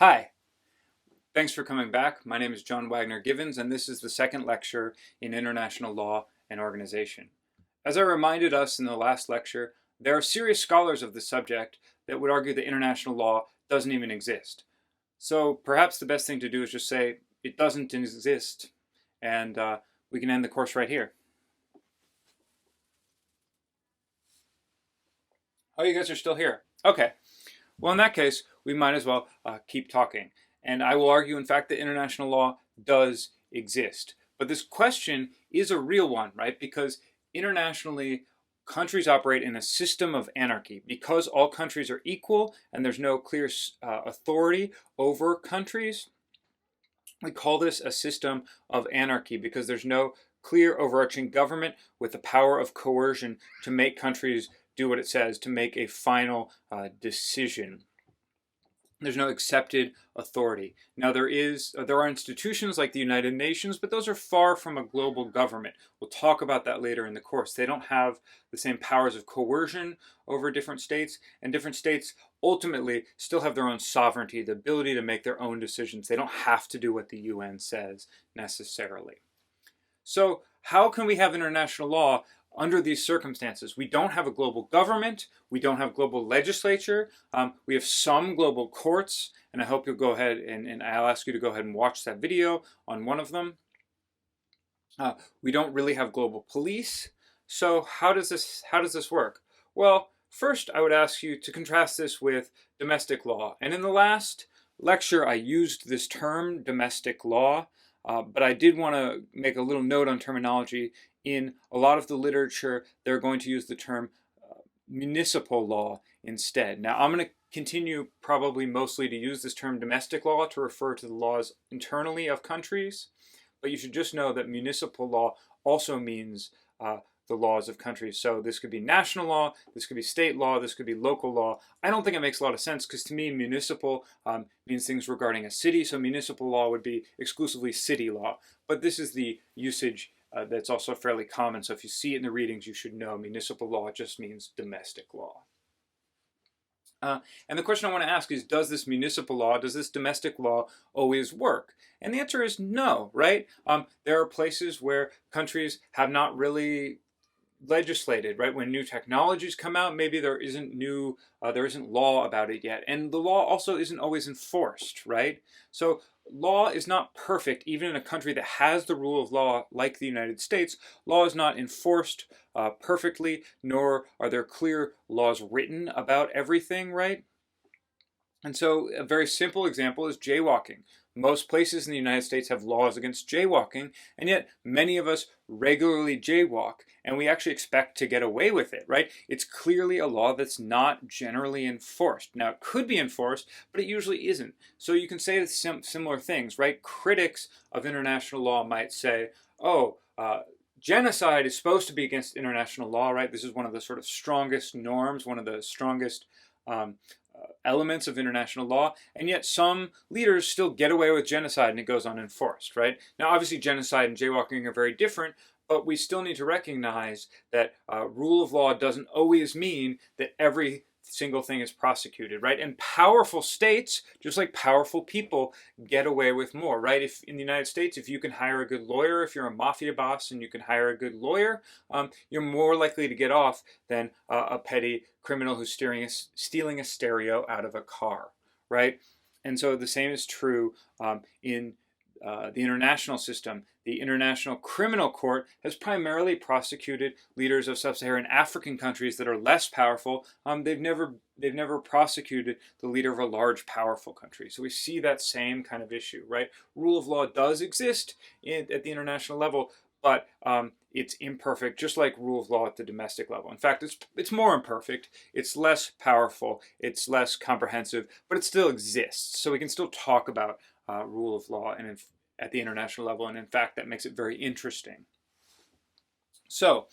Hi, thanks for coming back. My name is John Wagner Givens, and this is the second lecture in International Law and Organization. As I reminded us in the last lecture, there are serious scholars of the subject that would argue that international law doesn't even exist. So perhaps the best thing to do is just say it doesn't exist, and we can end the course right here. Oh, you guys are still here. Okay. Well, in that case, we might as well keep talking. And I will argue, in fact, that international law does exist. But this question is a real one, right? Because internationally, countries operate in a system of anarchy. Because all countries are equal and there's no clear authority over countries, we call this a system of anarchy because there's no clear overarching government with the power of coercion to make countries do what it says, to make a final decision. There's no accepted authority. Now there are institutions like the United Nations, but those are far from a global government. We'll talk about that later in the course. They don't have the same powers of coercion over different states, and different states ultimately still have their own sovereignty, the ability to make their own decisions. They don't have to do what the UN says necessarily. So how can we have international law under these circumstances? We don't have a global government. We don't have global legislature. We have some global courts, and I hope you'll go ahead and I'll ask you to go ahead and watch that video on one of them. We don't really have global police. So how does this work? Well, first I would ask you to contrast this with domestic law. And in the last lecture, I used this term, domestic law. But I did want to make a little note on terminology. In a lot of the literature, they're going to use the term municipal law instead. Now, I'm going to continue probably mostly to use this term domestic law to refer to the laws internally of countries, but you should just know that municipal law also means the laws of countries. So this could be national law, this could be state law, this could be local law. I don't think it makes a lot of sense because to me municipal means things regarding a city, so municipal law would be exclusively city law. But this is the usage that's also fairly common, so if you see it in the readings you should know municipal law just means domestic law. And the question I want to ask is, does this municipal law, does this domestic law always work? And the answer is no, right? There are places where countries have not really legislated, right? When new technologies come out, maybe there isn't law about it yet. And the law also isn't always enforced, right? So law is not perfect, even in a country that has the rule of law like the United States. Law is not enforced perfectly, nor are there clear laws written about everything, right? And so a very simple example is jaywalking. Most places in the United States have laws against jaywalking, and yet many of us regularly jaywalk, and we actually expect to get away with it, right? It's clearly a law that's not generally enforced. Now, it could be enforced, but it usually isn't. So you can say similar things, right? Critics of international law might say, oh, genocide is supposed to be against international law, right? This is one of the sort of strongest norms, one of the strongest elements of international law, and yet some leaders still get away with genocide and it goes unenforced, right? Now, obviously, genocide and jaywalking are very different, but we still need to recognize that rule of law doesn't always mean that every single thing is prosecuted, right? And powerful states, just like powerful people, get away with more, right? If in the United States, if you can hire a good lawyer, if you're a mafia boss and you can hire a good lawyer, you're more likely to get off than a petty criminal who's stealing a stereo out of a car, right? And so the same is true in the international system. The International Criminal Court has primarily prosecuted leaders of sub-Saharan African countries that are less powerful. They've never prosecuted the leader of a large, powerful country. So we see that same kind of issue, right? Rule of law does exist at the international level, but it's imperfect, just like rule of law at the domestic level. In fact, it's more imperfect, it's less powerful, it's less comprehensive, but it still exists. So we can still talk about rule of law and at the international level, and in fact, that makes it very interesting. So,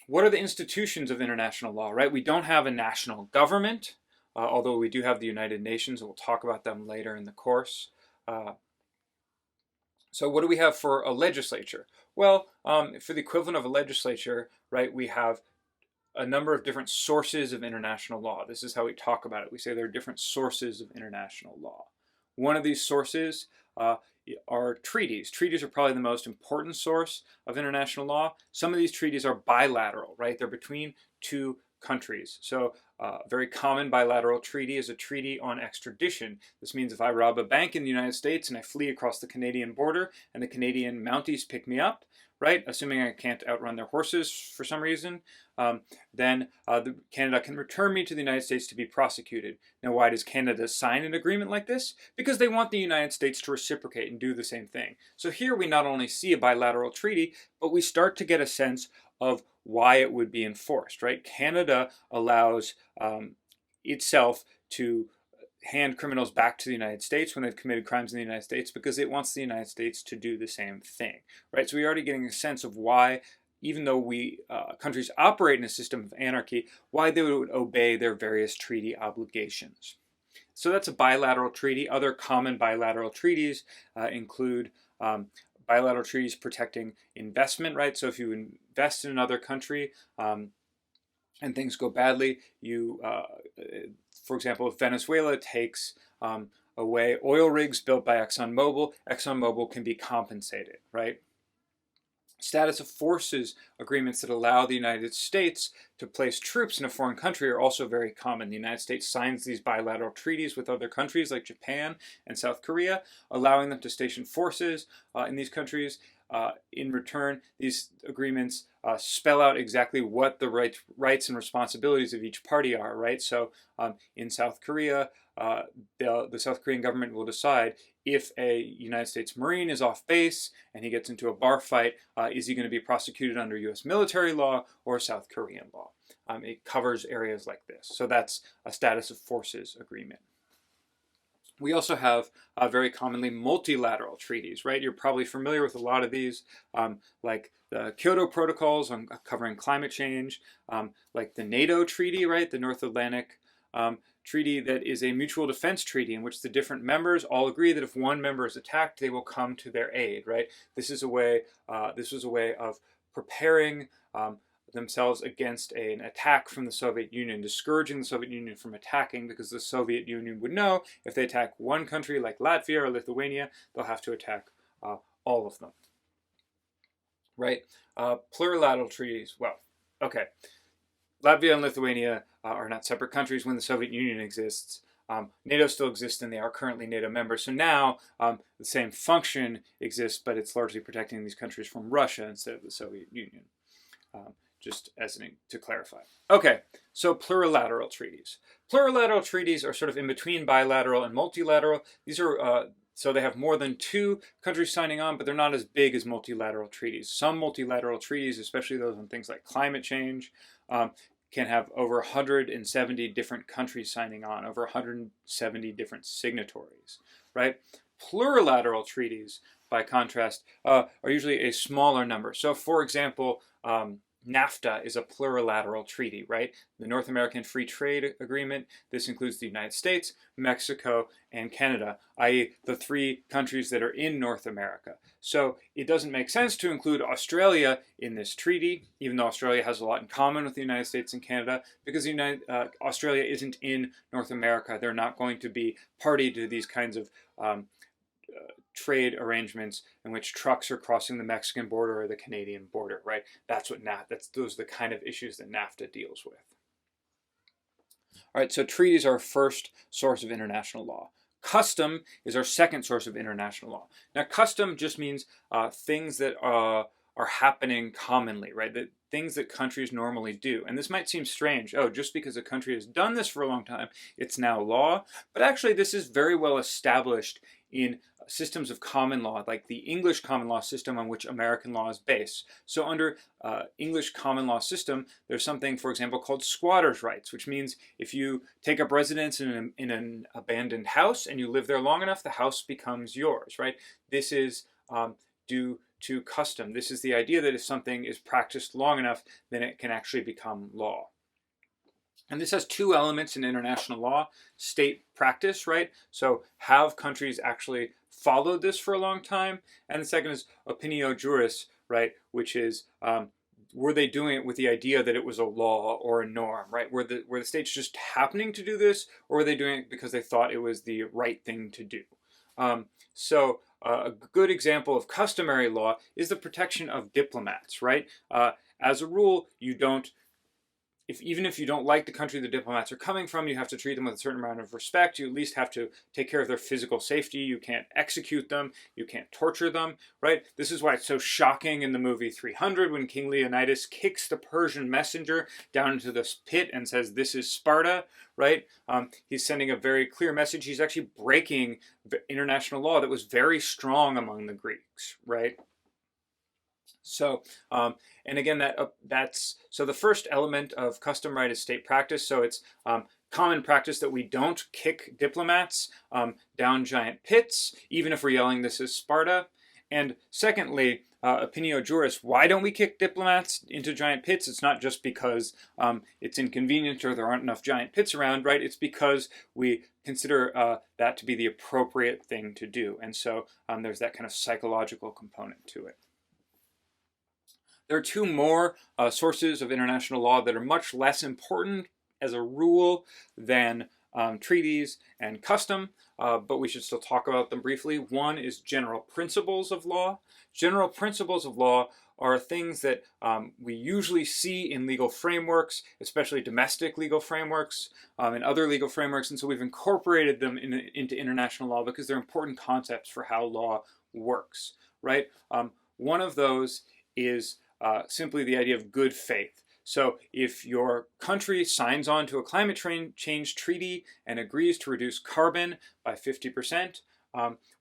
what are the institutions of international law, right? We don't have a national government, although we do have the United Nations, and we'll talk about them later in the course. So what do we have for a legislature? Well, for the equivalent of a legislature, right, we have a number of different sources of international law. This is how we talk about it. We say there are different sources of international law. One of these sources are treaties. Treaties are probably the most important source of international law. Some of these treaties are bilateral, right? They're between two countries. So a very common bilateral treaty is a treaty on extradition. This means if I rob a bank in the United States and I flee across the Canadian border and the Canadian Mounties pick me up, right, assuming I can't outrun their horses for some reason, then Canada can return me to the United States to be prosecuted. Now, why does Canada sign an agreement like this? Because they want the United States to reciprocate and do the same thing. So here we not only see a bilateral treaty, but we start to get a sense of why it would be enforced, right? Canada allows itself to hand criminals back to the United States when they've committed crimes in the United States because it wants the United States to do the same thing, right? So we're already getting a sense of why, even though countries operate in a system of anarchy, why they would obey their various treaty obligations. So that's a bilateral treaty. Other common bilateral treaties include bilateral treaties protecting investment, right? So if you invest in another country and things go badly, for example, if Venezuela takes away oil rigs built by ExxonMobil, ExxonMobil can be compensated, right? Status of forces agreements that allow the United States to place troops in a foreign country are also very common. The United States signs these bilateral treaties with other countries like Japan and South Korea, allowing them to station forces in these countries. In return, these agreements spell out exactly what the rights and responsibilities of each party are, right? So in South Korea, the South Korean government will decide if a United States Marine is off base and he gets into a bar fight, is he going to be prosecuted under U.S. military law or South Korean law? It covers areas like this. So that's a status of forces agreement. We also have very commonly multilateral treaties, right? You're probably familiar with a lot of these, like the Kyoto Protocols on covering climate change, like the NATO treaty, right? The North Atlantic treaty that is a mutual defense treaty in which the different members all agree that if one member is attacked, they will come to their aid, right? This was a way of preparing themselves against an attack from the Soviet Union, discouraging the Soviet Union from attacking, because the Soviet Union would know if they attack one country like Latvia or Lithuania, they'll have to attack all of them, right? Plurilateral treaties, well, okay. Latvia and Lithuania are not separate countries when the Soviet Union exists. NATO still exists and they are currently NATO members. So now the same function exists, but it's largely protecting these countries from Russia instead of the Soviet Union. Just as to clarify. Okay, so plurilateral treaties. Plurilateral treaties are sort of in between bilateral and multilateral. These are so they have more than two countries signing on, but they're not as big as multilateral treaties. Some multilateral treaties, especially those on things like climate change, can have over 170 different countries signing on, over 170 different signatories, right? Plurilateral treaties, by contrast, are usually a smaller number. So, for example, NAFTA is a plurilateral treaty, right? The North American Free Trade Agreement, this includes the United States, Mexico, and Canada, i.e. the three countries that are in North America. So it doesn't make sense to include Australia in this treaty, even though Australia has a lot in common with the United States and Canada, because Australia isn't in North America. They're not going to be party to these kinds of trade arrangements in which trucks are crossing the Mexican border or the Canadian border, right? Those are the kind of issues that NAFTA deals with. All right, so treaties are our first source of international law. Custom is our second source of international law. Now, custom just means things that are happening commonly, right? That things that countries normally do. And this might seem strange. Oh, just because a country has done this for a long time, it's now law. But actually, this is very well established in systems of common law, like the English common law system on which American law is based. So under English common law system, there's something, for example, called squatters' rights, which means if you take up residence in an abandoned house and you live there long enough, the house becomes yours, right? This is due to custom. This is the idea that if something is practiced long enough, then it can actually become law. And this has two elements in international law: state practice, right? So have countries actually followed this for a long time? And the second is opinio juris, right? Which is were they doing it with the idea that it was a law or a norm, right? Were the states just happening to do this, or were they doing it because they thought it was the right thing to do? A good example of customary law is the protection of diplomats, right? As a rule, you don't, even if you don't like the country the diplomats are coming from, you have to treat them with a certain amount of respect. You at least have to take care of their physical safety. You can't execute them. You can't torture them, right? This is why it's so shocking in the movie 300 when King Leonidas kicks the Persian messenger down into this pit and says, "This is Sparta," right? He's sending a very clear message. He's actually breaking international law that was very strong among the Greeks, right? So, and again, that's so the first element of custom right is state practice. So it's common practice that we don't kick diplomats down giant pits, even if we're yelling, "This is Sparta." And secondly, opinio juris, why don't we kick diplomats into giant pits? It's not just because it's inconvenient or there aren't enough giant pits around, right? It's because we consider that to be the appropriate thing to do. And so there's that kind of psychological component to it. There are two more sources of international law that are much less important as a rule than treaties and custom, but we should still talk about them briefly. One is general principles of law. General principles of law are things that we usually see in legal frameworks, especially domestic legal frameworks and other legal frameworks, and so we've incorporated them into international law because they're important concepts for how law works, right? One of those is simply the idea of good faith. So if your country signs on to a climate change treaty and agrees to reduce carbon by 50%,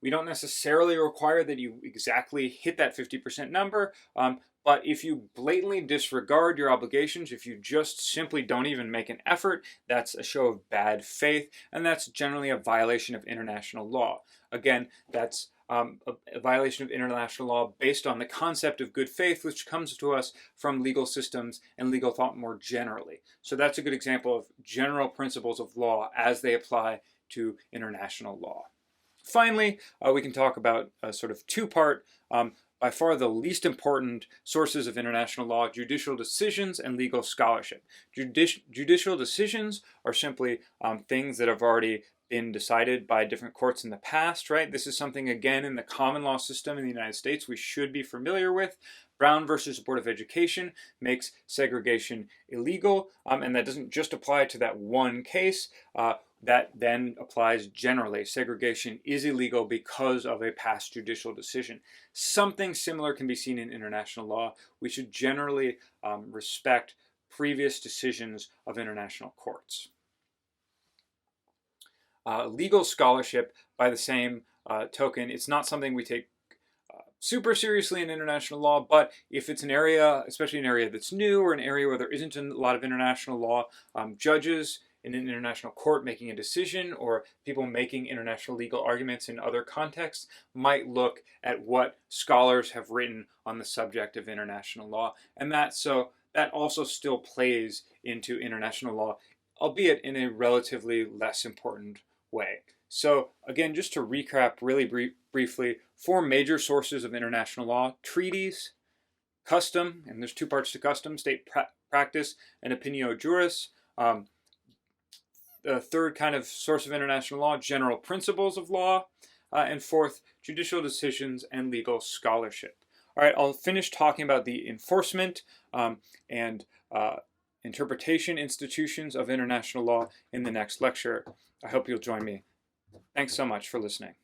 we don't necessarily require that you exactly hit that 50% number, but if you blatantly disregard your obligations, if you just simply don't even make an effort, that's a show of bad faith, and that's generally a violation of international law. Again, that's a violation of international law based on the concept of good faith, which comes to us from legal systems and legal thought more generally. So that's a good example of general principles of law as they apply to international law. Finally, we can talk about a sort of two-part, by far the least important sources of international law: judicial decisions and legal scholarship. Judicial decisions are simply things that have already been decided by different courts in the past, right? This is something, again, in the common law system in the United States we should be familiar with. Brown versus Board of Education makes segregation illegal, and that doesn't just apply to that one case. That then applies generally. Segregation is illegal because of a past judicial decision. Something similar can be seen in international law. We should generally respect previous decisions of international courts. Legal scholarship, by the same token, it's not something we take super seriously in international law, but if it's an area, especially an area that's new or an area where there isn't a lot of international law, judges in an international court making a decision or people making international legal arguments in other contexts might look at what scholars have written on the subject of international law. And that also still plays into international law, albeit in a relatively less important way. So again, just to recap really briefly, four major sources of international law: treaties, custom, and there's two parts to custom: state practice and opinio juris. The third kind of source of international law: general principles of law. And fourth, judicial decisions and legal scholarship. All right, I'll finish talking about the enforcement and interpretation institutions of international law in the next lecture. I hope you'll join me. Thanks so much for listening.